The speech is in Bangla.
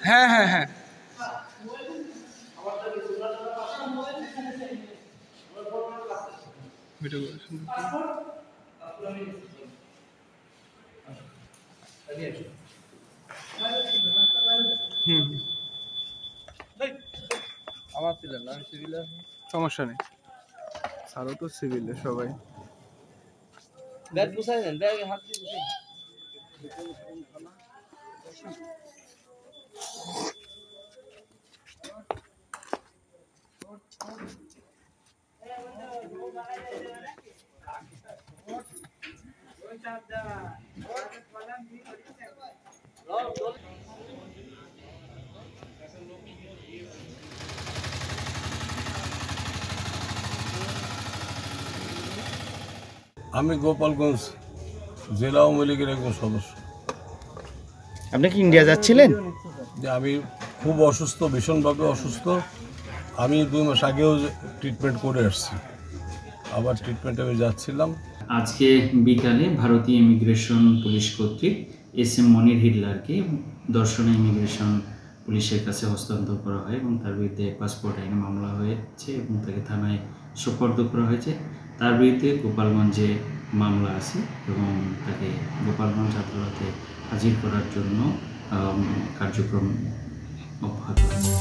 হ্যাঁ হ্যাঁ হ্যাঁ আমার ছিলেন না, সিভিলে সমস্যা নেই স্যারও তো সিভিলে সবাই ব্যাগ গুছাই দেন, ব্যাগে হাত দিয়ে গুছাই। আমি গোপালগঞ্জ জেলা আওয়ামী লীগের একজন সদস্য। আপনি কি ইন্ডিয়া যাচ্ছিলেন? যে আমি খুব অসুস্থ, ভীষণভাবে অসুস্থ। আমি 2 মাস আগেও ট্রিটমেন্ট করে আসছি, আবার ট্রিটমেন্টে আমি যাচ্ছিলাম। আজকে বিকালে ভারতীয় ইমিগ্রেশন পুলিশ কর্তৃক SM মনির হিটলারকে দর্শনা ইমিগ্রেশন পুলিশের কাছে হস্তান্তর করা হয় এবং তার বিরুদ্ধে পাসপোর্ট আইনে মামলা হয়েছে এবং তাকে থানায় সোপর্দ করা হয়েছে। তার বিরুদ্ধে গোপালগঞ্জে মামলা আছে এবং তাকে গোপালগঞ্জ আদালতে হাজির করার জন্য কার্যক্রম অব্যাহত আছে।